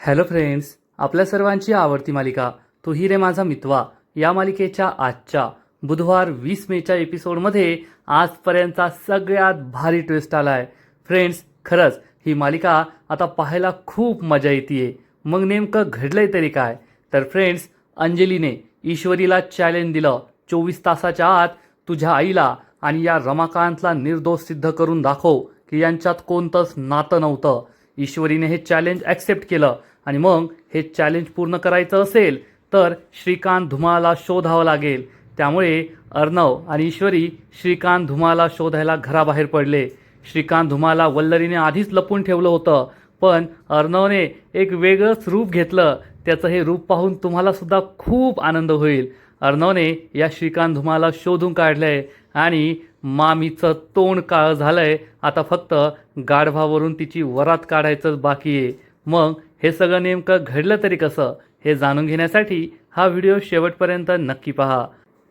Hello friends, आपल्या सर्वांची आवडती मालिका तू ही रे माझा मितवा या मालिकेच्या आजच्या बुधवार 20 मेच्या एपिसोडमध्ये आजपर्यंतचा सगळ्यात भारी ट्विस्ट आलाय. फ्रेंड्स, खरंच ही मालिका आता पाहायला खूप मजा येते. मग नेमकं घडलंय तरी काय? तर फ्रेंड्स, अंजलीने ईश्वरीला चॅलेंज दिलं, 24 तासाच्या आत तुझ्या आईला आणि या रमाकांतला निर्दोष सिद्ध करून दाखव की यांच्यात कोणतंच नातं नव्हतं. ईश्वरीने हे चॅलेंज ॲक्सेप्ट केलं आणि मग हे चॅलेंज पूर्ण करायचं असेल तर श्रीकांत धुमाळला शोधावं लागेल. त्यामुळे अर्णव आणि ईश्वरी श्रीकांत धुमाळला शोधायला घराबाहेर पडले. श्रीकांत धुमाळला वल्लरीने आधीच लपून ठेवलं होतं, पण अर्णवने एक वेगळंच रूप घेतलं. त्याचं हे रूप पाहून तुम्हाला सुद्धा खूप आनंद होईल. अर्णवने या श्रीकांत धुमाळला शोधून काढलंय आणि मामीचं तोंड काळं झालंय. आता फक्त गाढवावरून तिची वरात काढायचंच बाकी आहे. मग हे सगळं नेमकं घडलं तरी कसं हे जाणून घेण्यासाठी हा व्हिडिओ शेवटपर्यंत नक्की पहा.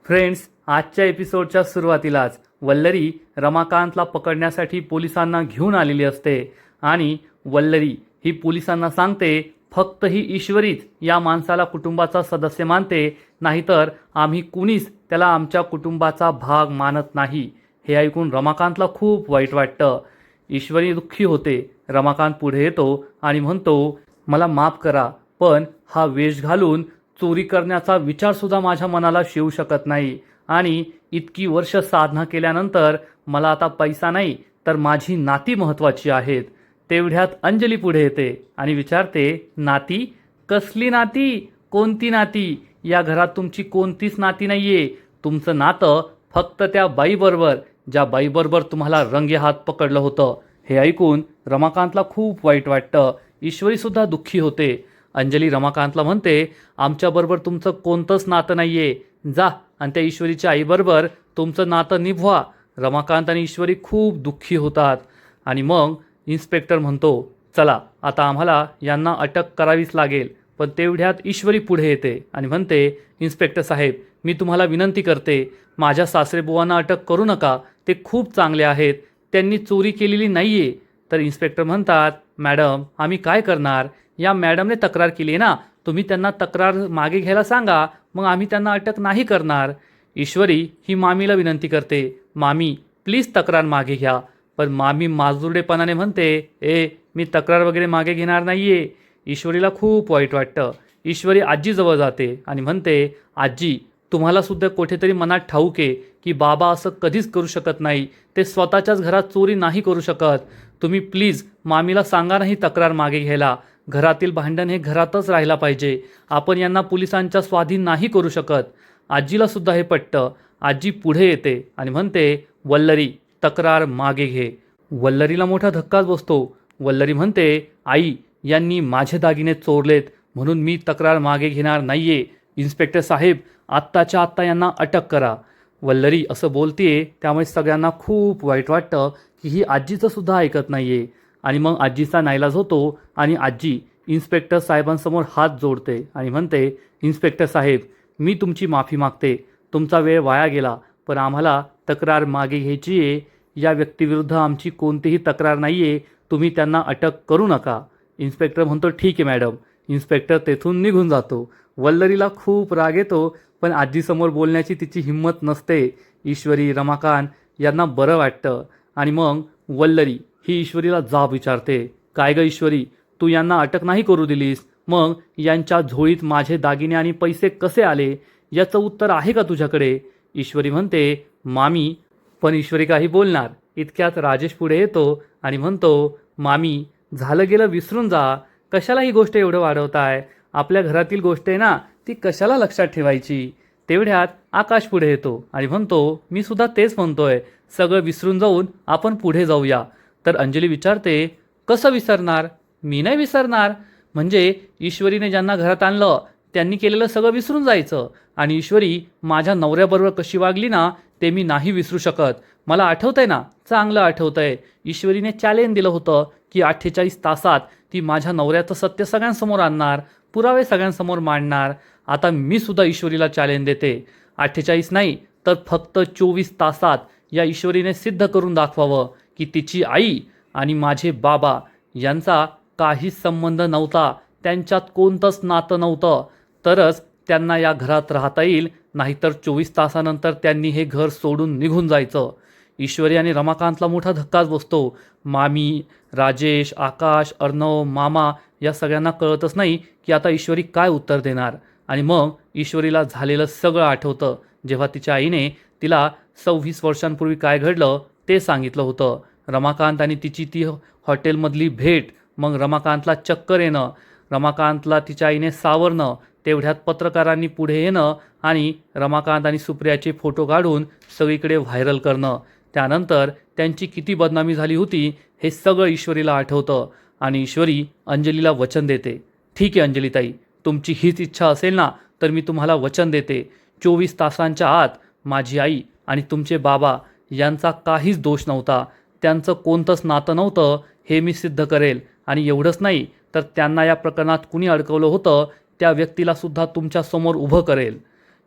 फ्रेंड्स, आजच्या एपिसोडच्या सुरुवातीलाच वल्लरी रमाकांतला पकडण्यासाठी पोलिसांना घेऊन आलेली असते आणि वल्लरी ही पोलिसांना सांगते फक्त ही ईश्वरीच या माणसाला कुटुंबाचा सदस्य मानते, नाहीतर आम्ही कुणीच त्याला आमच्या कुटुंबाचा भाग मानत नाही. हे ऐकून रमाकांतला खूप वाईट वाटतं. ईश्वरी दुःखी होते. रमाकांत पुढे येतो आणि म्हणतो, मला माफ करा, पण हा वेश घालून चोरी करण्याचा विचारसुद्धा माझ्या मनाला शिवू शकत नाही आणि इतकी वर्ष साधना केल्यानंतर मला आता पैसा नाही तर माझी नाती महत्त्वाची आहेत. तेवढ्यात अंजली पुढे येते आणि विचारते, नाती? कसली नाती? कोणती नाती? या घरात तुमची कोणतीच नाती नाहीये. तुमचं नातं फक्त त्या बाईबरोबर, ज्या बाईबरोबर तुम्हाला रंगेहात पकडलं होतं. हे ऐकून रमाकांतला खूप वाईट वाटतं. ईश्वरीसुद्धा दुःखी होते. अंजली रमाकांतला म्हणते, आमच्याबरोबर तुमचं कोणतंच नातं नाहीये. जा आणि त्या ईश्वरीच्या आईबरोबर तुमचं नातं निभवा. रमाकांत आणि ईश्वरी खूप दुःखी होतात आणि मग इन्स्पेक्टर म्हणतो, चला आता आम्हाला यांना अटक करावीच लागेल. पण तेवढ्यात ईश्वरी पुढे येते आणि म्हणते, इन्स्पेक्टर साहेब, मी तुम्हाला विनंती करते, माझ्या सासरेबुवांना अटक करू नका. ते खूप चांगले आहेत. त्यांनी चोरी केलेली नाही आहे. तर इन्स्पेक्टर म्हणतात, मॅडम आम्ही काय करणार? या मॅडमने तक्रार केली आहे ना, तुम्ही त्यांना तक्रार मागे घ्यायला सांगा, मग आम्ही त्यांना अटक नाही करणार. ईश्वरी ही मामीला विनंती करते, मामी प्लीज तक्रार मागे घ्या. पण मामी माजुरडेपणाने म्हणते, मी तक्रार वगैरे मागे घेणार नाही आहे. ईश्वरीला खूप वाईट वाटतं. ईश्वरी आजीजवळ जाते आणि म्हणते, आजी तुम्हालासुद्धा कुठेतरी मनात ठाऊक आहे की बाबा असं कधीच करू शकत नाही. ते स्वतःच्याच घरात चोरी नाही करू शकत. तुम्ही प्लीज मामीला सांगा नाही तक्रार मागे घ्यायला. घरातील भांडण हे घरातच राहायला पाहिजे. आपण यांना पोलिसांच्या स्वाधीन नाही करू शकत. आजीलासुद्धा हे पटतं. आजी पुढे येते आणि म्हणते, वल्लरी तक्रार मागे घे. वल्लरीला मोठा धक्काच बसतो. वल्लरी म्हणते, आई यांनी माझे दागिने चोरलेत म्हणून मी तक्रार मागे घेणार नाहीये. इन्स्पेक्टर साहेब, आत्ताच्या आत्ता यांना अटक करा. वल्लरी असं बोलतेय त्यामुळे सगळ्यांना खूप वाईट वाटतं की ही आजीचं सुद्धा ऐकत नाहीये. आणि मग आजीचा नाईलाज होतो आणि आजी इन्स्पेक्टर साहेबांसमोर हात जोडते आणि म्हणते, इन्स्पेक्टर साहेब, मी तुमची माफी मागते. तुमचा वेळ वाया गेला, पण आम्हाला तक्रार मागे घ्यायची आहे. या व्यक्तीविरुद्ध आमची कोणतीही तक्रार नाही आहे. तुम्ही त्यांना अटक करू नका. इन्स्पेक्टर म्हणतो, ठीक आहे मॅडम. इन्स्पेक्टर तेथून निघून जातो. वल्लरीला खूप राग येतो, पण आजीसमोर बोलण्याची तिची हिंमत नसते. ईश्वरी, रमाकांत यांना बरं वाटतं आणि मग वल्लरी ही ईश्वरीला जाब विचारते, काय गं ईश्वरी, तू यांना अटक नाही करू दिलीस, मग यांच्या झोळीत माझे दागिने आणि पैसे कसे आले? याचं उत्तर आहे का तुझ्याकडे? ईश्वरी म्हणते, मामी. पण ईश्वरी काही बोलणार इतक्यात राजेश पुढे येतो आणि म्हणतो, मामी झालं गेलं विसरून जा. कशाला ही गोष्ट एवढं वाढवताय? आपल्या घरातील गोष्ट आहे ना, ती कशाला लक्षात ठेवायची? तेवढ्यात आकाश पुढे येतो आणि म्हणतो, मी सुद्धा तेच म्हणतोय, सगळं विसरून जाऊन आपण पुढे जाऊया. तर अंजली विचारते, कसं विसरणार? मी नाही विसरणार. म्हणजे ईश्वरीने ज्यांना घरात आणलं त्यांनी केलेलं सगळं विसरून जायचं? आणि ईश्वरी माझ्या नवऱ्याबरोबर कशी वागली ना, ते मी नाही विसरू शकत. मला आठवतंय ना, चांगलं आठवतंय. ईश्वरीने चॅलेंज दिलं होतं की 48 तासात ती माझ्या नवऱ्याचं सत्य सगळ्यांसमोर आणणार, पुरावे सगळ्यांसमोर मांडणार. आता मी सुद्धा ईश्वरीला चॅलेंज देते. 48 नाही तर फक्त 24 तासात या ईश्वरीने सिद्ध करून दाखवावं की तिची आई आणि माझे बाबा यांचा काहीच संबंध नव्हता. त्यांच्यात कोणतंच नातं नव्हतं, तरच त्यांना या घरात राहता येईल, नाहीतर 24 तासानंतर त्यांनी हे घर सोडून निघून जायचं. ईश्वरी आणि रमाकांतला मोठा धक्काच बसतो. मामी, राजेश, आकाश, अर्णव, मामा या सगळ्यांना कळतच नाही की आता ईश्वरी काय उत्तर देणार. आणि मग ईश्वरीला झालेलं सगळं आठवतं, जेव्हा तिच्या आईने तिला 26 वर्षांपूर्वी काय घडलं ते सांगितलं होतं. रमाकांत आणि तिची ती हॉटेलमधली भेट, मग रमाकांतला चक्कर येणं, रमाकांतला तिच्या आईने सावरणं, तेवढ्यात पत्रकारांनी पुढे येणं आणि रमाकांत आणि सुप्रियाचे फोटो काढून सगळीकडे व्हायरल करणं. त्यानंतर त्यांची किती बदनामी झाली होती हे सगळं ईश्वरीला आठवतं. आणि ईश्वरी अंजलीला वचन देते, ठीक आहे अंजलीताई, तुमची हीच इच्छा असेल ना, तर मी तुम्हाला वचन देते, 24 तासांच्या आत माझी आई आणि तुमचे बाबा यांचा काहीच दोष नव्हता, त्यांचं कोणतंच नातं नव्हतं हे मी सिद्ध करेल. आणि एवढंच नाही तर त्यांना या प्रकरणात कुणी अडकवलं होतं त्या व्यक्तीला सुद्धा तुमच्यासमोर उभं करेल.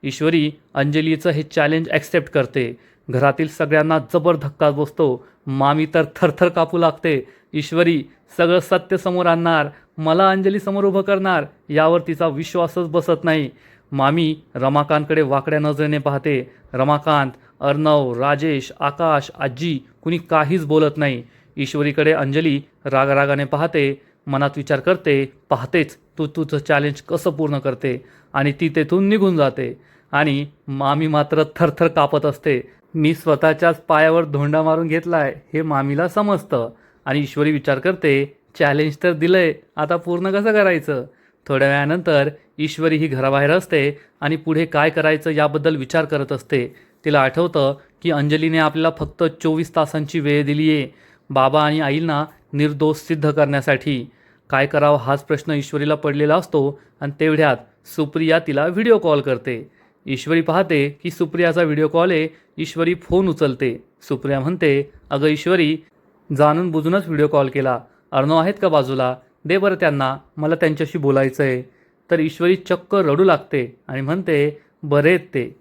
ईश्वरी अंजलीचं हे चॅलेंज ॲक्सेप्ट करते. घरातील सगळ्यांना जबर धक्का बसतो. मामी तर थरथर कापू लागते. ईश्वरी सगळं सत्य समोर आणणार, मला अंजली समोर उभं करणार, यावर तिचा विश्वासच बसत नाही. मामी रमाकांतकडे वाकड्या नजरेने पाहते. रमाकांत, अर्णव, राजेश, आकाश, आजी कुणी काहीच बोलत नाही. ईश्वरीकडे अंजली रागारागाने पाहते, मनात विचार करते, पाहतेच तू तुझं चॅलेंज कसं पूर्ण करते. आणि ती तेथून निघून जाते. आणि मामी मात्र थरथर कापत असते. मी स्वतःच्याच पायावर धोंडा मारून घेतलाय हे मामीला समजतं. आणि ईश्वरी विचार करते, चॅलेंज तर दिलंय, आता पूर्ण कसं करायचं. थोड्या वेळानंतर ईश्वरी ही घराबाहेर असते आणि पुढे काय करायचं याबद्दल विचार करत असते. तिला आठवतं की अंजलीने आपल्याला फक्त 24 तासांची वेळ दिली आहे बाबा आणि आईला निर्दोष सिद्ध करण्यासाठी. काय करावं हाच प्रश्न ईश्वरीला पडलेला असतो. आणि तेवढ्यात सुप्रिया तिला व्हिडिओ कॉल करते. ईश्वरी पाहते की सुप्रियाचा व्हिडिओ कॉल आहे. ईश्वरी फोन उचलते. सुप्रिया म्हणते, अगं ईश्वरी, जाणून बुजूनच व्हिडिओ कॉल केला, अर्णव आहेत का बाजूला, दे बरं त्यांना, मला त्यांच्याशी बोलायचं आहे. तर ईश्वरी चक्क रडू लागते आणि म्हणते, बरे आहेत ते.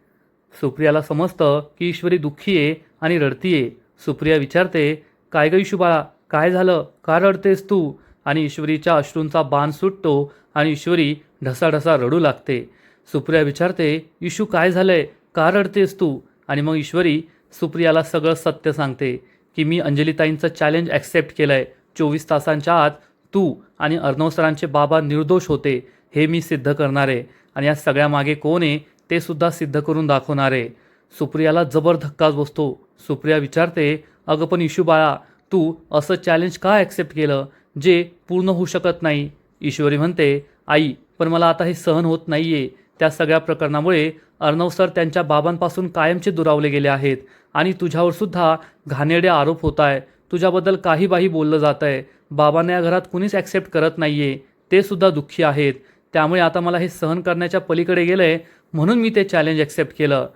सुप्रियाला समजतं की ईश्वरी दुःखी आहे आणि रडतीये. सुप्रिया विचारते, काय गं इशू बाळा, काय झालं, का रडतेस तू. आणि ईश्वरीच्या अश्रूंचा बाण सुटतो आणि ईश्वरी ढसाढसा रडू लागते. सुप्रिया विचारते, इशू काय झालंय, का रडतेस तू. आणि मग ईश्वरी सुप्रियाला सगळं सत्य सांगते की मी अंजलीताईंचं चॅलेंज ॲक्सेप्ट केलं आहे. 24 तासांच्या आत तू आणि अर्णव सरांचे बाबा निर्दोष होते हे मी सिद्ध करणार आहे. आणि या सगळ्यामागे कोण आहे ते सुद्धा सिद्ध करून दाखवणार आहे. सुप्रियाला जबर धक्काच बसतो. सुप्रिया विचारते, अगं पण इशू बाळा, तू असं चॅलेंज का ॲक्सेप्ट केलं जे पूर्ण होऊ शकत नाही. ईश्वरी म्हणते, आई, पण मला आता हे सहन होत नाही आहे. त्या सगळ्या प्रकरणामुळे अर्णव सर त्यांच्या बाबांपासून कायमचे दुरावले गेले आहेत. आणि तुझ्यावर सुद्धा घाणेरडे आरोप होत आहे. तुझ्याबद्दल काही बाही बोललं जात आहे. बाबांना या घरात कुणीच ॲक्सेप्ट करत नाही आहे. ते सुद्धा दुःखी आहेत. त्यामुळे आता मला हे सहन करण्याच्या पलीकडे गेलं आहे, म्हणून मी ते चॅलेंज ॲक्सेप्ट केलं.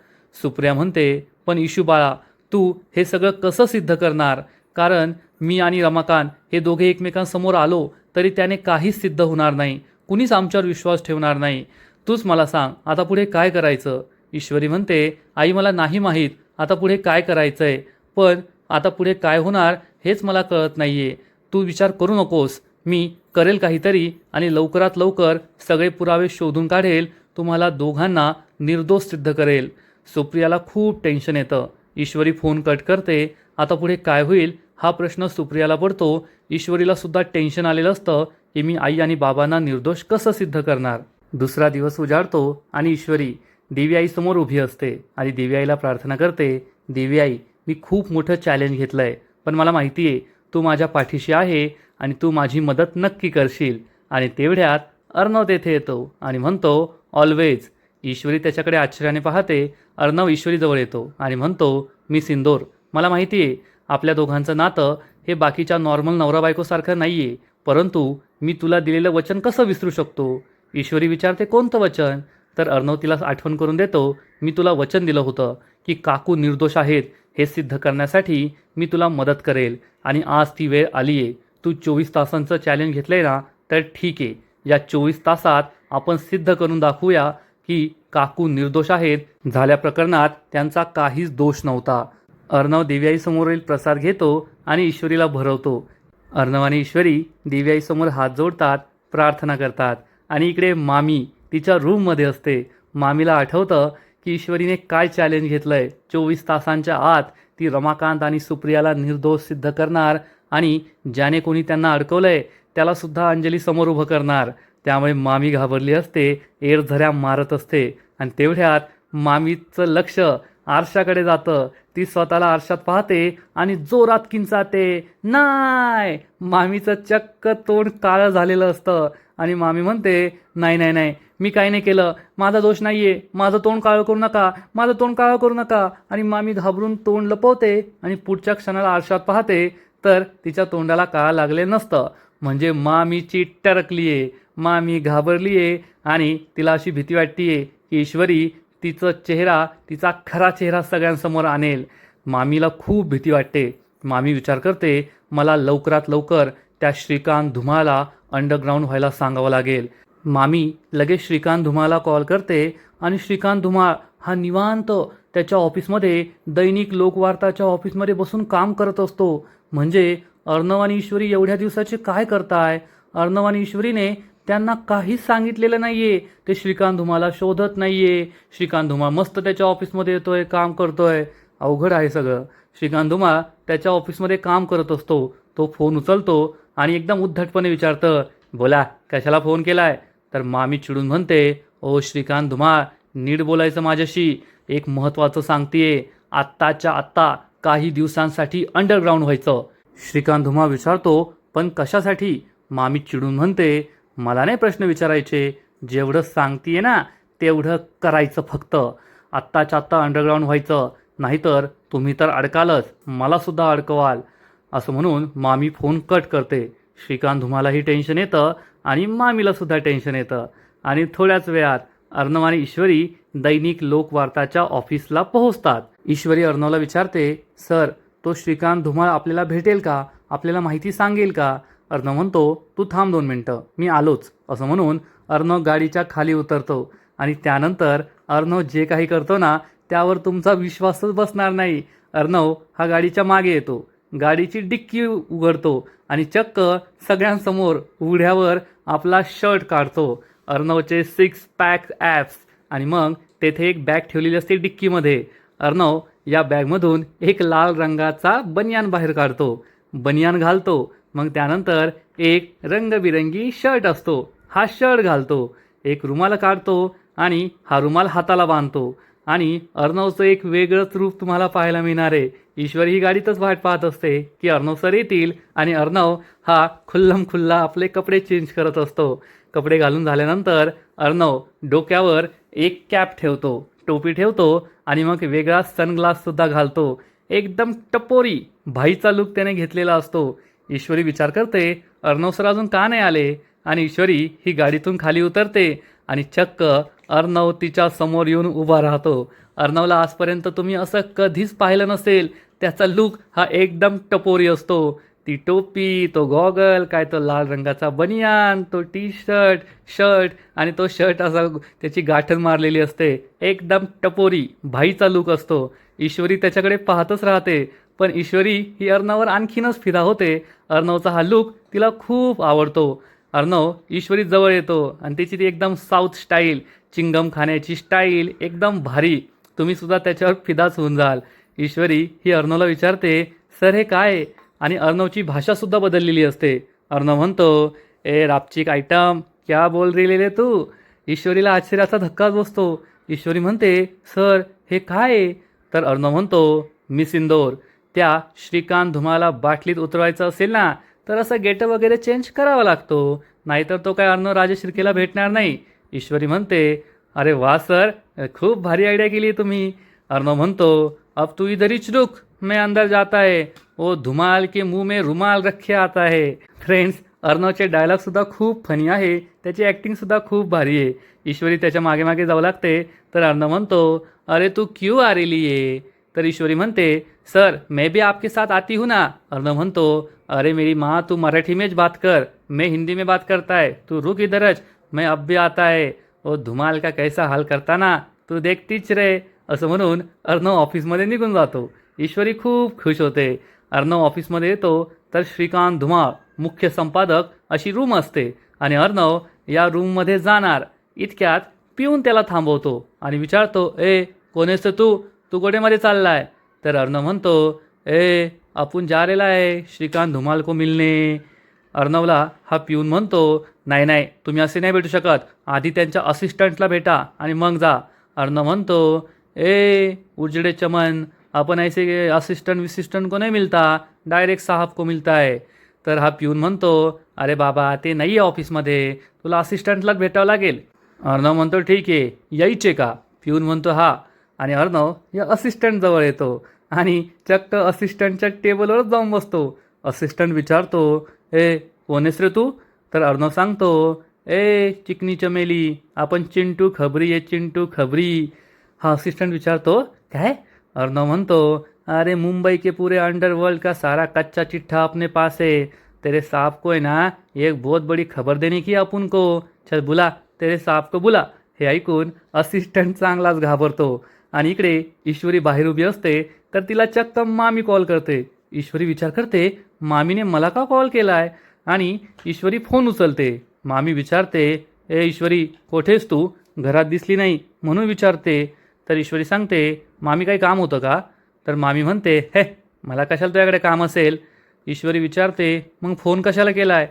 सुप्रिया म्हणते, पण इशू बाळा, तू हे सगळं कसं सिद्ध करणार. कारण मी आणि रमाकांत हे दोघे एकमेकांसमोर आलो तरी त्याने काहीच सिद्ध होणार नाही. कुणीच आमच्यावर विश्वास ठेवणार नाही. तूच मला सांग आता पुढे काय करायचं. ईश्वरी म्हणते, आई मला नाही माहीत आता पुढे काय करायचं आहे. पण आता पुढे काय होणार हेच मला कळत नाही आहे. तू विचार करू नकोस, मी करेल काहीतरी आणि लवकरात लवकर सगळे पुरावे शोधून काढेल, तुम्हाला दोघांना निर्दोष सिद्ध करेल. सुप्रियाला खूप टेन्शन येतं. ईश्वरी फोन कट करते. आता पुढे काय होईल हा प्रश्न सुप्रियाला पडतो. ईश्वरीला सुद्धा टेन्शन आलेलं असतं की मी आई आणि बाबांना निर्दोष कसं सिद्ध करणार. दुसरा दिवस उजाडतो आणि ईश्वरी देवी आईसमोर उभी असते आणि देवी आईला प्रार्थना करते, देवी आई, मी खूप मोठं चॅलेंज घेतलं आहे, पण मला माहिती आहे तू माझ्या पाठीशी आहे आणि तू माझी मदत नक्की करशील. आणि तेवढ्यात अर्णव तेथे येतो आणि म्हणतो, ऑलवेज. ईश्वरी त्याच्याकडे आश्चर्याने पाहते. अर्णव ईश्वरीजवळ येतो आणि म्हणतो, मी सिंदोर, मला माहिती आहे आपल्या दोघांचं नातं हे बाकीच्या नॉर्मल नवरा बायकोसारखं नाही आहे, परंतु मी तुला दिलेलं वचन कसं विसरू शकतो. ईश्वरी विचारते, कोणतं वचन. तर अर्णव तिला आठवण करून देतो, मी तुला वचन दिलं होतं की काकू निर्दोष आहेत हे सिद्ध करण्यासाठी मी तुला मदत करेल. आणि आज ती वेळ आली आहे. तू 24 तासांचं चॅलेंज घेतलं आहे ना, तर ठीक आहे, या 24 तासात आपण सिद्ध करून दाखवूया की काकू निर्दोष आहेत. झाल्या प्रकरणात त्यांचा काहीच दोष नव्हता. अर्णव देवीआईसमोरील प्रसाद घेतो आणि ईश्वरीला भरवतो. अर्णव आणि ईश्वरी देवीआईसमोर हात जोडतात, प्रार्थना करतात. आणि इकडे मामी तिच्या रूममध्ये असते. मामीला आठवतं की ईश्वरीने काय चॅलेंज घेतलं आहे. 24 तासांच्या आत ती रमाकांत आणि सुप्रियाला निर्दोष सिद्ध करणार आणि ज्याने कोणी त्यांना अडकवलं आहे त्यालासुद्धा अंजली समोर उभं करणार. त्यामुळे मामी घाबरली असते, एरझऱ्या मारत असते. आणि तेवढ्यात मामीचं लक्ष आरशाकडे जातं. ती स्वतःला आरशात पाहते आणि जोरात किंचाते, नाही. मामीचं चक्क तोंड काळं झालेलं असतं आणि मामी म्हणते, नाही नाही नाही, मी काही नाही केलं, माझा दोष नाहीये, माझं तोंड काळं करू नका, माझं तोंड काळं करू नका. आणि मामी घाबरून तोंड लपवते आणि पुढच्या क्षणाला आरशात पाहते तर तिच्या तोंडाला काळं लागले नसतं. म्हणजे मामीची टरकलीये, मामी घाबरलीये आणि तिला अशी भीती वाटतीये की ईश्वरी तिचा खरा चेहरा सगळ्यांसमोर आणेल. मामीला खूप भीती वाटते. मामी विचार करते, मला लवकरात लवकर त्या श्रीकांत धुमाळला अंडरग्राऊंड व्हायला सांगावं लागेल. मामी लगेच श्रीकांत धुमाळला कॉल करते आणि श्रीकांत धुमाळ हा निवांत त्याच्या ऑफिसमध्ये दैनिक लोकवार्ताच्या ऑफिसमध्ये बसून काम करत असतो. म्हणजे अर्णव आणि ईश्वरी एवढ्या दिवसाचे काय करताय? अर्णव आणि ईश्वरीने त्यांना काहीच सांगितलेलं नाहीये. ते श्रीकांत धुमाळला शोधत नाहीये. श्रीकांत धुमाळ मस्त त्याच्या ऑफिसमध्ये येतोय, काम करतोय. अवघड आहे सगळं. श्रीकांत धुमाळ त्याच्या ऑफिसमध्ये काम करत असतो. तो फोन उचलतो आणि एकदम उद्धटपणे विचारतं, बोला, कशाला फोन केलाय? तर मामी चिडून म्हणते, ओ श्रीकांत धुमाळ, नीट बोलायचं माझ्याशी. एक महत्त्वाचं सांगतेय, आत्ताच्या आत्ता काही दिवसांसाठी अंडरग्राऊंड व्हायचं. श्रीकांत धुमाळ विचारतो, पण कशासाठी? मामी चिडून म्हणते, मला नाही प्रश्न विचारायचे, जेवढं सांगतेय ना तेवढं करायचं फक्त. आत्ताच्या आत्ता अंडरग्राऊंड व्हायचं, नाहीतर तुम्ही तर अडकालच, मलासुद्धा अडकवाल. असं म्हणून मामी फोन कट करते. श्रीकांत धुमालाही टेन्शन येतं आणि मामीलासुद्धा टेन्शन येतं. आणि थोड्याच वेळात अर्णव आणि ईश्वरी दैनिक लोकवार्ताच्या ऑफिसला पोहोचतात. ईश्वरी अर्णवला विचारते, सर, तो श्रीकांत धुमाळ आपल्याला भेटेल का? आपल्याला माहिती सांगेल का? अर्णव म्हणतो, तू थांब 2 मिनटं, मी आलोच. असं म्हणून अर्णव गाडीच्या खाली उतरतो. आणि त्यानंतर अर्णव जे काही करतो ना त्यावर तुमचा विश्वासच बसणार नाही. अर्णव हा गाडीच्या मागे येतो, गाडीची डिक्की उघडतो आणि चक्क सगळ्यांसमोर उघड्यावर आपला शर्ट काढतो. अर्णवचे 6 पॅक ॲप्स. आणि मग तेथे एक बॅग ठेवलेली असते डिक्कीमध्ये. अर्णव या बॅगमधून एक लाल रंगाचा बनियान बाहेर काढतो, बनियान घालतो. मग त्यानंतर एक रंगबिरंगी शर्ट असतो, हा शर्ट घालतो. एक रुमाल काढतो आणि हा रुमाल हाताला बांधतो. आणि अर्णवचं एक वेगळंच रूप तुम्हाला पाहायला मिळणार आहे. ईश्वरी ही गाडीतच वाट पाहत असते की अर्णव सर येतील आणि अर्णव हा खुल्लम खुल्ला आपले कपडे चेंज करत असतो. कपडे घालून झाल्यानंतर अर्णव डोक्यावर एक कॅप ठेवतो, टोपी ठेवतो आणि मग वेगळा सनग्लाससुद्धा घालतो. एकदम टपोरी भाईचा लुक त्याने घेतलेला असतो. ईश्वरी विचार करते, अर्णव सर अजून का नाही आले? आणि ईश्वरी ही गाडीतून खाली उतरते आणि चक्क अर्णव तिच्या समोर येऊन उभा राहतो. अर्णवला आजपर्यंत तुम्ही असं कधीच पाहिलं नसेल. त्याचा लुक हा एकदम टपोरी असतो. ती टोपी, तो गॉगल, काय तो लाल रंगाचा बनियान, तो टी शर्ट आणि तो शर्ट असा त्याची गाठण मारलेली असते. एकदम टपोरी भाईचा लुक असतो. ईश्वरी त्याच्याकडे पाहतच राहते. पण ईश्वरी ही अर्णववर आणखीनच फिदा होते. अर्णवचा हा लुक तिला खूप आवडतो. अर्णव ईश्वरी जवळ येतो आणि तिची ती एकदम साऊथ स्टाईल, चिंगम खाण्याची स्टाईल एकदम भारी. तुम्ही सुद्धा त्याच्यावर फिदाच होऊन जाल. ईश्वरी ही अर्णवला विचारते, सर हे काय? आणि अर्णवची भाषासुद्धा बदललेली असते. अर्णव म्हणतो, ए रापचिक आयटम, क्या बोल रही तू? ईश्वरीला आश्चर्याचा धक्काच बसतो. ईश्वरी म्हणते, सर हे काय? तर अर्णव म्हणतो, मिस इंदोर, त्या श्रीकांत धुमाळला बाटलीत उतरवायचं असेल ना तर असं गेटअप वगैरे चेंज करावा लागतो, नाहीतर तो काय अर्णव राजशिर्केला भेटणार नाही. ईश्वरी म्हणते, अरे वा सर, खूप भारी आयडिया केली तुम्ही. अर्णव म्हणतो, अब तू इधर ही रुक, मैं अंदर जाता है, वो धुमाल के मुंह में रुमाल रखे आता है. फ्रेंड्स, अर्णवचे डायलॉगसुद्धा खूप फनी आहे, त्याची ॲक्टिंगसुद्धा खूप भारी आहे. ईश्वरी त्याच्या मागे मागे जाऊ लागते. तर अर्णव म्हणतो, अरे तू क्यों आ रही है? तर ईश्वरी म्हणते, सर मैं भी आपके साथ आती हूँ ना. अर्णव म्हणतो, अरे मेरी माँ, तू मराठी में बात कर, मैं हिंदी में बात करता है, तू रुक इधरच, मैं अब भी आता है. ओ धुमाल का कैसा हाल करता ना, तू देखतीच रे. असं म्हणून अर्णव ऑफिसमध्ये निघून जातो. ईश्वरी खूप खुश होते. अर्णव ऑफिसमध्ये येतो तर श्रीकांत धुमाळ मुख्य संपादक अशी रूम असते आणि अर्णव या रूममध्ये जाणार इतक्यात पिऊन त्याला थांबवतो आणि विचारतो, ए कोण आहेस तू तू कुठेमध्ये चाललाय? तर अर्णव म्हणतो, ए आपण जा रेला आहे श्रीकांत धुमाल को मिलने. अर्णवला हा पिऊन म्हणतो, नाही नाही तुम्ही असे नाही भेटू शकत, आधी त्यांच्या असिस्टंटला भेटा आणि मग जा. अर्णव म्हणतो, ए उजड़े चमन, अपन ऐसे असिस्टंट विसिस्टंट को नहीं मिलता, डायरेक्ट साहब को मिलता है. तर हा पिऊन म्हणतो, अरे बाबा ते नाही आहे ऑफिसमध्ये, तुला असिस्टंटलाच भेटावं लागेल. अर्णव म्हणतो, ठीक आहे यायचे का? पिऊन म्हणतो हा. आणि अर्णव या असिस्टंटजवळ येतो आणि चक्क असिस्टंटच्या टेबलवरच जाऊन बसतो. असिस्टंट विचारतो, ए कोण आहेस रे तू? तर अर्णव सांगतो, ए चिकनी चमेली, आपण चिंटू खबरी आहे चिंटू खबरी. हा असिस्टंट विचारतो, काय? अर्णव म्हणतो, अरे मुंबई के पूरे अंडरवर्ल्ड का सारा कच्चा चिट्ठा अपने पास है, तेरे साहब को है ना एक बहुत बड़ी खबर देने की अपन को, चल बुला तेरे साहब को बुला. हे ऐकून असिस्टंट चांगलाच घाबरतो. आणि इकडे ईश्वरी बाहेर उभी असते तर तिला चक्क मामी कॉल करते. ईश्वरी विचार करते, मामीने मला का कॉल केला आहे? आणि ईश्वरी फोन उचलते. मामी विचारते, ए ईश्वरी कोठेस तू? घरात दिसली नाही म्हणून विचारते. तर ईश्वरी सांगते, मामी काही काम होतं का? तर मामी म्हणते, हे मला कशाला तुझ्याकडे काम असेल? ईश्वरी विचारते, मग फोन कशाला केला आहे?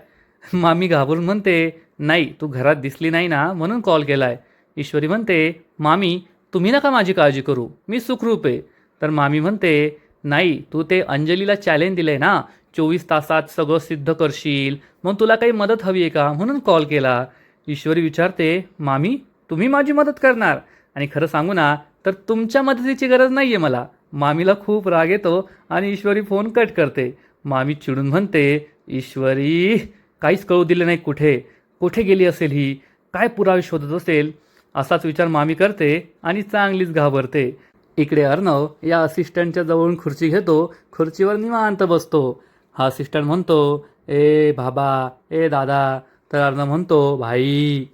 मामी घाबरून म्हणते, नाही तू घरात दिसली नाही ना म्हणून कॉल केला आहे. ईश्वरी म्हणते, मामी तुम्ही नका माझी काळजी करू, मी सुखरूप आहे. तर मामी म्हणते, नाही तू ते अंजलीला चॅलेंज दिलं आहे ना, 24 तासात सगळं सिद्ध करशील, मग तुला काही मदत हवी आहे का म्हणून कॉल केला. ईश्वरी विचारते, मामी तुम्ही माझी मदत करणार? आणि खरं सांगू ना तर तुमच्या मदतीची गरज नाही आहे मला. मामीला खूप राग येतो आणि ईश्वरी फोन कट करते. मामी चिडून म्हणते, ईश्वरी काहीच कळू दिलं नाही, कुठे कुठे गेली असेल ही, काय पुरावे शोधत असेल? असाच विचार मामी करते आणि चांगलीच घाबरते. इकडे अर्णव या असिस्टंटच्या जवळून खुर्ची घेतो, खुर्चीवर निवांत बसतो. हा असिस्टंट म्हणतो, ए बाबा ए दादा. तर अर्णव म्हणतो, भाई.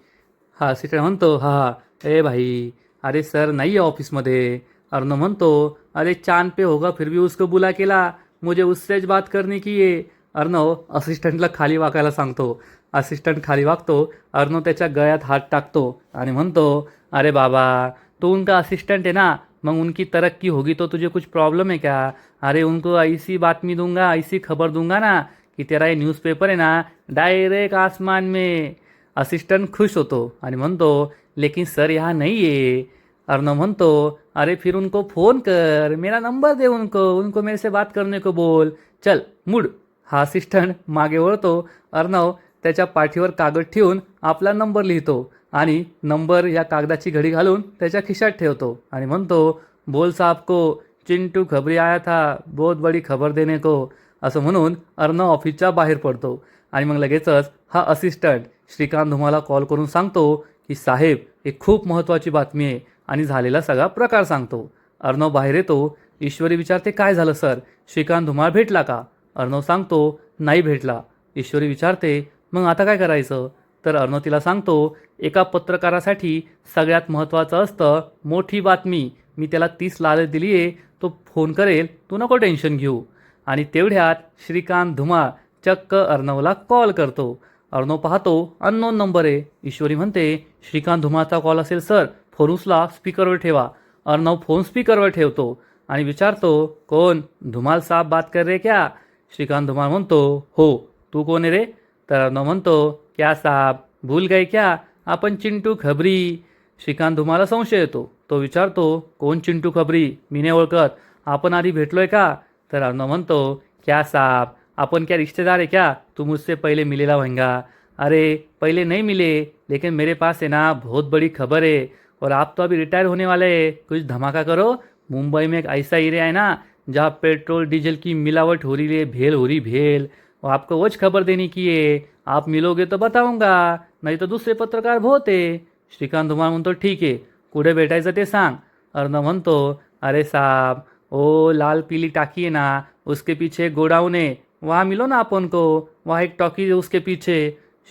हा असिस्टंट म्हणतो, हा ए भाई, अरे सर नहीं है ऑफिसमध्ये. अर्णव म्हणतो, अरे चांद पे होगा फिर भी उसको बुला केला, मुझे उससेच बात करने की है. अर्णव असिस्टंटला खाली वाकायला सांगतो. असिस्टंट खाली वागतो. अर्णव त्याच्या गळ्यात हात टाकतो आणि म्हणतो, अरे बाबा तो उनका असिस्टेंट है ना, मग उनकी तरक्की होगी तो तुझे कुछ प्रॉब्लम है क्या? अरे उनको ऐसी बातमी दूंगा, ऐसी खबर दूंगा ना कि तेरा ये न्यूज़पेपर है ना डायरेक्ट आसमान में. असिस्टंट खुश होतो आणि म्हणतो, लेकिन सर यहाँ नहीं है. अर्णव म्हणतो, अरे फिर उनको फ़ोन कर, मेरा नंबर दे उनको मेरे से बात करने को बोल, चल मुड. हा असिस्टंट मागे वळतो. अर्णव त्याच्या पाठीवर कागद ठेवून आपला नंबर लिहितो आणि नंबर या कागदाची घडी घालून त्याच्या खिशात ठेवतो आणि म्हणतो, बोल साहब को चिंटू खबरी आया था, बहुत बड़ी खबर देने को. असं म्हणून अर्णव ऑफिसच्या बाहेर पडतो. आणि मग लगेचच हा असिस्टंट श्रीकांत धुमाला कॉल करून सांगतो की साहेब एक खूप महत्त्वाची बातमी आहे आणि झालेला सगळा प्रकार सांगतो. अर्णव बाहेर येतो. ईश्वरी विचारते, काय झालं सर, श्रीकांत धुमाळ भेटला का? अर्णव सांगतो, नाही भेटला. ईश्वरी विचारते, मग आता काय करायचं? तर अर्णव तिला सांगतो, एका पत्रकारासाठी सगळ्यात महत्त्वाचं असतं मोठी बातमी, मी त्याला 30 लाच दिली आहे, तो फोन करेल, तू नको टेन्शन घेऊ. आणि तेवढ्यात श्रीकांत धुमाळ चक्क अर्णवला कॉल करतो. अर्णव पाहतो अननोन नंबर आहे. ईश्वरी म्हणते, श्रीकांत धुमाळचा कॉल असेल सर, फोन उचला, स्पीकरवर ठेवा. अर्णव फोन स्पीकरवर ठेवतो आणि विचारतो, कोण? धुमाल साहब बात कर रहे क्या? श्रीकांत धुमाळ म्हणतो, हो. तू कोण आहे रे? तर अर्णव म्हणतो, क्या साहब भूल गए क्या, आपण चिंटू खबरी. श्रीकांत धुमाळला संशय येतो. तो विचारतो, कोण चिंटू खबरी? मी नाही ओळखत, आपण आधी भेटलोय का? तर अर्णव म्हणतो, क्या साहब अपन क्या रिश्तेदार है क्या, तू मुझसे पहले मिलेला होगा? अरे पहले नहीं मिले, लेकिन मेरे पास है ना बहुत बड़ी खबर है, और आप तो अभी रिटायर होने वाले हैं, कुछ धमाका करो. मुंबई में एक ऐसा एरिया है ना जहाँ पेट्रोल डीजल की मिलावट हो रही है, भेल हो रही भेल, और आपको वो खबर देने की है, आप मिलोगे तो बताऊंगा, नहीं तो दूसरे पत्रकार बहुत है. श्रीकांत धुमाळ म्हणतो, ठीक आहे, कुठे भेटायचं ते सांग. अर्णव म्हणतो, अरे साहब ओ लाल पीली टाकी है ना, उसके पीछे एक गोडाउन है, वहाँ मिलो ना अपन को, वहाँ एक टॉकी है उसके पीछे.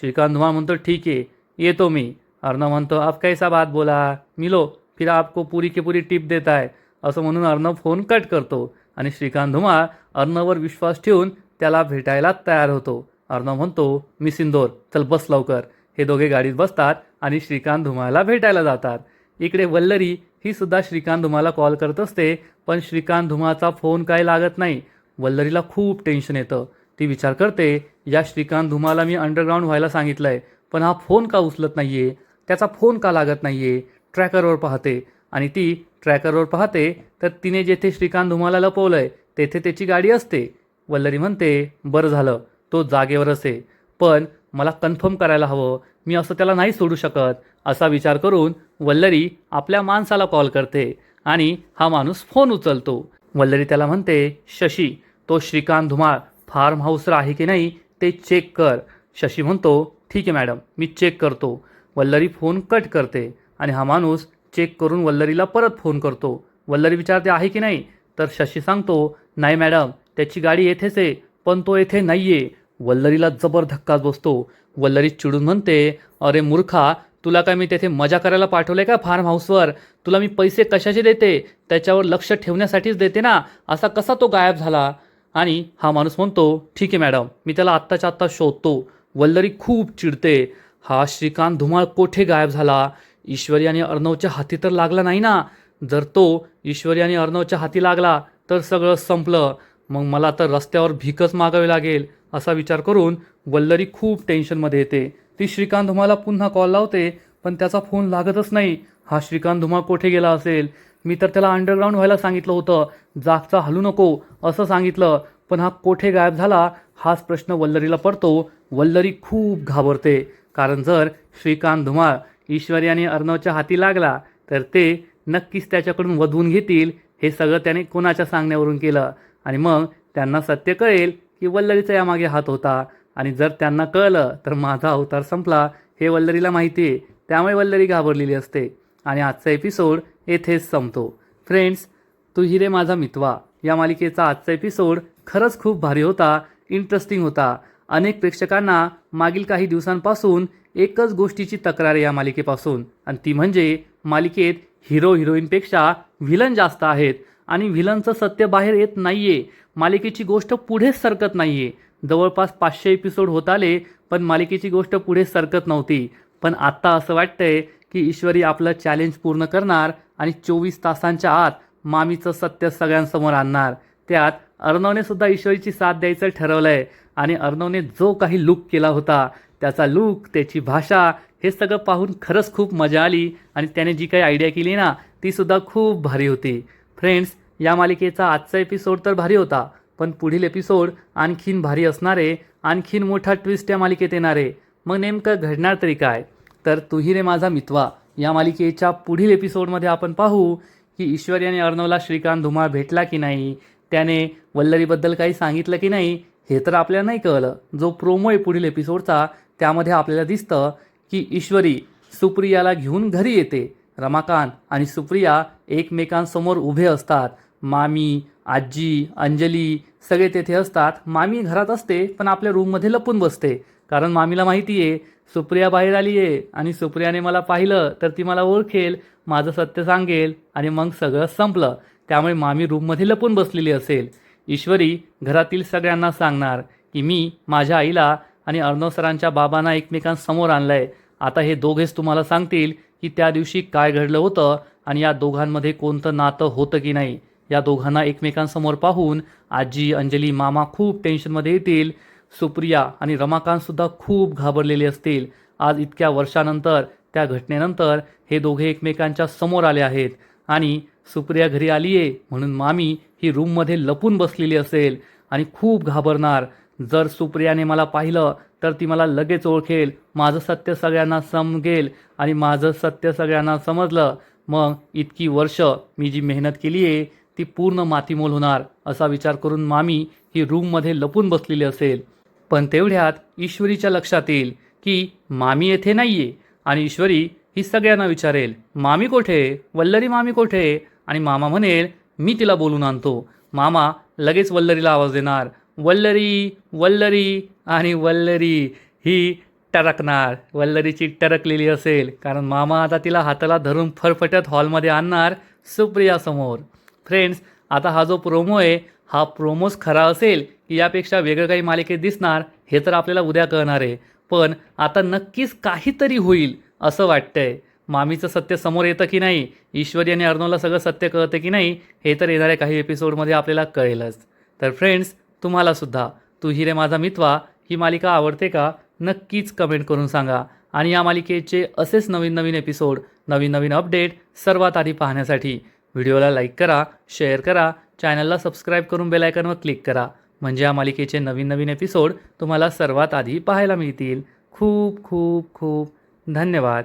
श्रीकांत धुमाळ म्हणतो, ठीक है ये तो मी. अर्णव म्हणतो, अब कैसा बात बोला, मिलो फिर आपको पूरी की पूरी टिप देता है. असं म्हणून अर्णव फोन कट करतो आणि श्रीकांत धुमाळ अर्णववर विश्वास ठेवून त्याला भेटायला तयार होतो. अर्णव म्हणतो, मी सिंदोर, चल बस लवकर. हे दोघे गाडीत बसतात आणि श्रीकांत धुमाळला भेटायला जातात. इकडे वल्लरी ही सुद्धा श्रीकांत धुमाळला कॉल करत असते, पण श्रीकांत धुमाळचा फोन काय लागत नाही. वल्लरीला खूप टेन्शन येतं. ती विचार करते, या श्रीकांत धुमाळला मी अंडरग्राऊंड व्हायला सांगितलंय, पण हा फोन का उचलत नाहीये, त्याचा फोन का लागत नाहीये. ट्रॅकरवर पाहते आणि ती ट्रॅकरवर पाहते तर तिने जेथे श्रीकांत धुमाळला लपवलंय तेथे त्याची गाडी असते. वल्लरी म्हणते, बरं झालं तो जागेवरच आहे, पण मला कन्फर्म करायला हवं, मी असं त्याला नाही सोडू शकत. असा विचार करून वल्लरी आपल्या माणसाला कॉल करते आणि हा माणूस फोन उचलतो. वल्लरी त्याला म्हणते, शशी, तो श्रीकांत धुमाळ फार्म हाऊसवर आहे की नाही ते चेक कर. शशी म्हणतो, ठीक आहे मॅडम, मी चेक करतो. वल्लरी फोन कट करते आणि हा माणूस चेक करून वल्लरीला परत फोन करतो. वल्लरी विचारते, आहे की नाही, तर शशी सांगतो, नाही मॅडम, त्याची गाडी येथेच आहे, पण तो येथे नाही आहे. वल्लरीला जबर धक्काच बसतो. वल्लरी चिडून म्हणते, अरे मूर्खा, तुला काय मी तेथे मजा करायला पाठवलंय का फार्म हाऊसवर? तुला मी पैसे कशाचे देते, त्याच्यावर लक्ष ठेवण्यासाठीच देते ना. असा कसा तो गायब झाला? आणि हा माणूस म्हणतो, ठीक आहे मॅडम, मी त्याला आत्ताच्या आत्ता शोधतो. वल्लरी खूप चिडते. हा श्रीकांत धुमाळ कोठे गायब झाला? ईश्वरी आणि अर्णवच्या हाती तर लागला नाही ना. जर तो ईश्वरी आणि अर्णवच्या हाती लागला तर सगळं संपलं. मग मला तर रस्त्यावर भीकच मागावी लागेल. असा विचार करून वल्लरी खूप टेन्शनमध्ये येते. ती श्रीकांत धुमाळला पुन्हा कॉल लावते, पण त्याचा फोन लागतच नाही. हा श्रीकांत धुमाळ कोठे गेला असेल? मी तर त्याला अंडरग्राऊंड व्हायला सांगितलं होतं, जागचा हलू नको असं सांगितलं, पण हा कोठे गायब झाला हाच प्रश्न वल्लरीला पडतो. वल्लरी खूप घाबरते, कारण जर श्रीकांत धुमाळ ईश्वरी आणि अर्णवच्या हाती लागला तर ते नक्कीच त्याच्याकडून वधवून घेतील. हे सगळं त्याने कोणाच्या सांगण्यावरून केलं आणि मग त्यांना सत्य कळेल की वल्लरीचा यामागे हात होता. आणि जर त्यांना कळलं तर माझा अवतार संपला हे वल्लरीला माहिती आहे. त्यामुळे वल्लरी घाबरलेली असते आणि आजचा एपिसोड येथेच संपतो. फ्रेंड्स, तू ही रे माझा मितवा या मालिकेचा आजचा एपिसोड खरंच खूप भारी होता, इंटरेस्टिंग होता. अनेक प्रेक्षकांना मागील काही दिवसांपासून एकच गोष्टीची तक्रार आहे या मालिकेपासून, आणि ती म्हणजे मालिकेत हिरो हिरोईनपेक्षा व्हिलन जास्त आहेत आणि व्हिलनचं सत्य बाहेर येत नाहीये. मालिकेची गोष्ट पुढेच सरकत नाहीये. जवळपास 500 एपिसोड होत आले पण मालिकेची गोष्ट पुढे सरकत नव्हती. पण आत्ता असं वाटतंय की ईश्वरी आपलं चॅलेंज पूर्ण करणार आणि 24 तासांच्या आत मामीचं सत्य सगळ्यांसमोर आणणार. त्यात अर्णवने सुद्धा ईश्वरीची साथ द्यायचं ठरवलंय आणि अर्णवने जो काही लूक केला होता, त्याचा लूक, त्याची भाषा, हे सगळं पाहून खरंच खूप मजा आली आणि त्याने जी काही आयडिया केली ना ती सुद्धा खूप भारी होती. फ्रेंड्स, या मालिकेचा आजचा एपिसोड तर भारी होता, पण पुढील एपिसोड आणखीन भारी असणारे, आणखीन मोठा ट्विस्ट या मालिकेत येणारे. मग नेमकं घडणार तरी काय? तर तू ही रे माझा मितवा या मालिकेच्या पुढील एपिसोडमध्ये आपण पाहू की ईश्वरी आणि अर्णवला श्रीकांत धुमाळ भेटला की नाही, त्याने वल्लरीबद्दल काही सांगितलं की नाही, हे तर आपल्याला नाही कळलं. जो प्रोमो आहे पुढील एपिसोडचा त्यामध्ये आपल्याला दिसतं की ईश्वरी सुप्रियाला घेऊन घरी येते. रमाकांत आणि सुप्रिया एकमेकांसमोर उभे असतात. मामी, आजी, अंजली सगळे तेथे असतात. मामी घरात असते पण आपल्या रूममध्ये लपून बसते, कारण मामीला माहिती आहे सुप्रिया बाहेर आली आहे आणि सुप्रियाने मला पाहिलं तर ती मला ओळखेल, माझं सत्य सांगेल आणि मग सगळं संपलं. त्यामुळे मामी रूममध्ये लपून बसलेली असेल. ईश्वरी घरातील सगळ्यांना सांगणार की मी माझ्या आईला आणि अर्णव सरांच्या बाबांना एकमेकांसमोर आणलंय. आता हे दोघेच तुम्हाला सांगतील की त्या दिवशी काय घडलं होतं आणि या दोघांमध्ये कोणतं नातं होतं की नाही. या दोघांना एकमेकांसमोर पाहून आजी, अंजली, मामा खूप टेन्शनमध्ये येतील. सुप्रिया आणि रमाकांतसुद्धा खूप घाबरलेले असतील. आज इतक्या वर्षानंतर, त्या घटनेनंतर हे दोघे एकमेकांच्या समोर आले आहेत आणि सुप्रिया घरी आली आहे म्हणून मामी ही रूममध्ये लपून बसलेली असेल आणि खूप घाबरणार. जर सुप्रियाने मला पाहिलं तर ती मला लगेच ओळखेल, माझं सत्य सगळ्यांना समजेल आणि माझं सत्य सगळ्यांना समजलं मग इतकी वर्ष मी जी मेहनत केली आहे ती पूर्ण मातीमोल होणार. असा विचार करून मामी ही रूममध्ये लपून बसलेली असेल. पण तेवढ्यात ईश्वरीच्या लक्षात येईल की मामी येथे नाहीये आणि ईश्वरी ही सगळ्यांना विचारेल, मामी कोठे, वल्लरी मामी कोठे? आणि मामा म्हणेल, मी तिला बोलून आणतो. मामा लगेच वल्लरीला आवाज देणार, वल्लरी, वल्लरी, आणि वल्लरी ही टरकणार. वल्लरीची टरकलेली असेल कारण मामा आता तिला हाताला धरून फरफटत हॉलमध्ये आणणार सुप्रियासमोर. फ्रेंड्स, आता हा जो प्रोमो आहे हा प्रोमोच खरा असेल की यापेक्षा वेगळं काही मालिकेत दिसणार हे तर आपल्याला उद्या कळणार आहे. पण आता नक्कीच काहीतरी होईल असं वाटतंय. मामीचं सत्य समोर येतं की नाही, ईश्वरी आणि अर्णवला सगळं सत्य कळतं की नाही, हे तर येणाऱ्या काही एपिसोडमध्ये आपल्याला कळेलच. तर फ्रेंड्स, तुम्हालासुद्धा तू ही रे माझा मितवा ही मालिका आवडते का? नक्कीच कमेंट करून सांगा. आणि या मालिकेचे असेच नवीन नवीन एपिसोड, नवीन नवीन अपडेट सर्वात आधी पाहण्यासाठी व्हिडिओला लाईक करा, शेअर करा, चॅनलला सबस्क्राईब करून बेल आयकॉनवर क्लिक करा. म्हणजे या मालिकेचे नवीन नवीन एपिसोड तुम्हाला सर्वात आधी पाहायला मिळतील. खूप खूप खूप धन्यवाद.